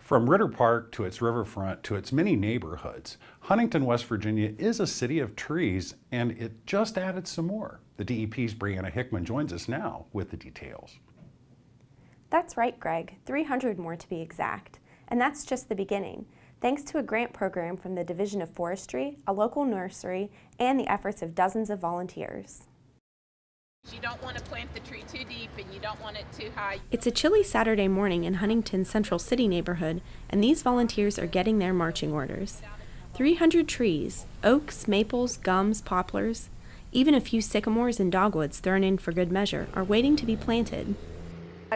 From Ritter Park to its riverfront to its many neighborhoods, Huntington, West Virginia is a city of trees, and it just added some more. The DEP's Brianna Hickman joins us now with the details. That's right, Greg, 300 more to be exact. And that's just the beginning, thanks to a grant program from the Division of Forestry, a local nursery, and the efforts of dozens of volunteers. You don't want to plant the tree too deep and you don't want it too high. It's a chilly Saturday morning in Huntington's Central City neighborhood, and these volunteers are getting their marching orders. 300 trees, oaks, maples, gums, poplars, even a few sycamores and dogwoods thrown in for good measure are waiting to be planted.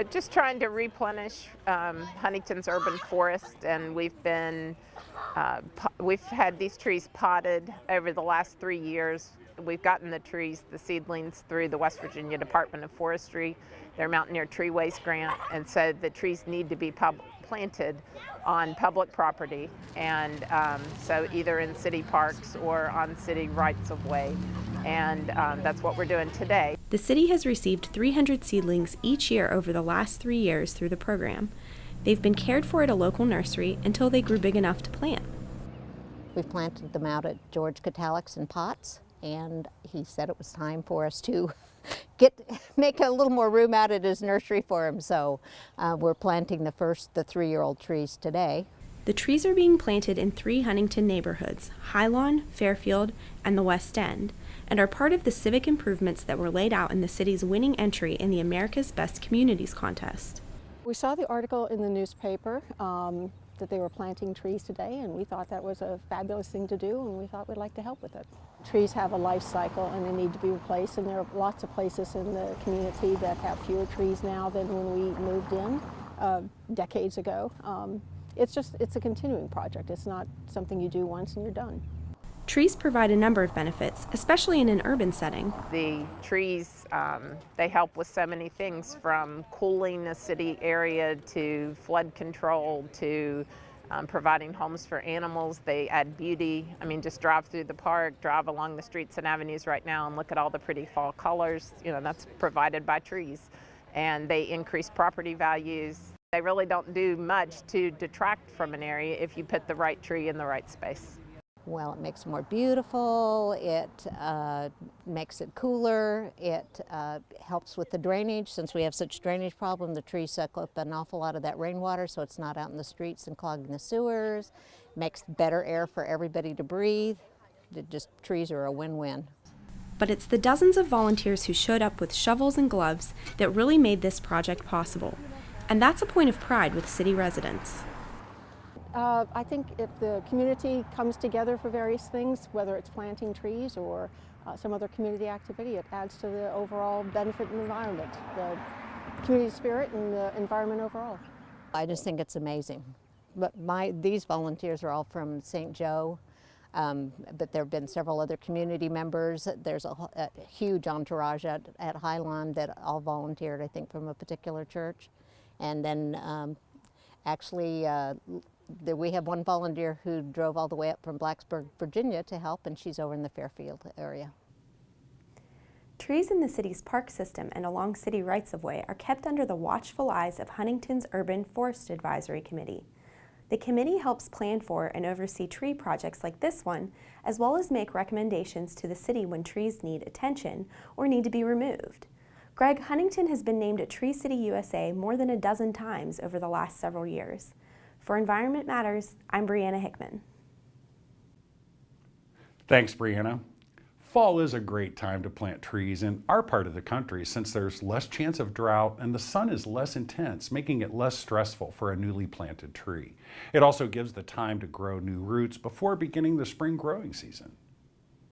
Just trying to replenish Huntington's urban forest, and we've had these trees potted over the last 3 years. We've gotten the trees, the seedlings, through the West Virginia Department of Forestry, their Mountaineer Tree Waste Grant, and so the trees need to be planted on public property, and so either in city parks or on city rights of way, and that's what we're doing today. The city has received 300 seedlings each year over the last 3 years through the program. They've been cared for at a local nursery until they grew big enough to plant. We planted them out at George Catalic's in pots, and he said it was time for us to make a little more room out at his nursery for him. So we're planting the 3-year-old trees today. The trees are being planted in 3 Huntington neighborhoods, Highlawn, Fairfield, and the West End, and are part of the civic improvements that were laid out in the city's winning entry in the America's Best Communities contest. We saw the article in the newspaper that they were planting trees today, and we thought that was a fabulous thing to do, and we thought we'd like to help with it. Trees have a life cycle and they need to be replaced, and there are lots of places in the community that have fewer trees now than when we moved in decades ago. It's a continuing project. It's not something you do once and you're done. Trees provide a number of benefits, especially in an urban setting. The trees, they help with so many things, from cooling a city area to flood control to providing homes for animals. They add beauty. I mean, just drive through the park, drive along the streets and avenues right now and look at all the pretty fall colors. You know, that's provided by trees. And they increase property values. They really don't do much to detract from an area if you put the right tree in the right space. Well, it makes it more beautiful, it makes it cooler, it helps with the drainage. Since we have such drainage problem, the trees suck up an awful lot of that rainwater, so it's not out in the streets and clogging the sewers. Makes better air for everybody to breathe. Trees are a win-win. But it's the dozens of volunteers who showed up with shovels and gloves that really made this project possible. And that's a point of pride with city residents. I think if the community comes together for various things, whether it's planting trees or some other community activity, it adds to the overall benefit and environment, the community spirit and the environment overall. I just think it's amazing. But these volunteers are all from St. Joe, but there have been several other community members. There's a huge entourage at Highland that all volunteered, I think, from a particular church. And then we have one volunteer who drove all the way up from Blacksburg, Virginia to help, and she's over in the Fairfield area. Trees in the city's park system and along city rights-of-way are kept under the watchful eyes of Huntington's Urban Forest Advisory Committee. The committee helps plan for and oversee tree projects like this one, as well as make recommendations to the city when trees need attention or need to be removed. Greg, Huntington has been named a Tree City USA more than a dozen times over the last several years. For Environment Matters, I'm Brianna Hickman. Thanks, Brianna. Fall is a great time to plant trees in our part of the country since there's less chance of drought and the sun is less intense, making it less stressful for a newly planted tree. It also gives the time to grow new roots before beginning the spring growing season.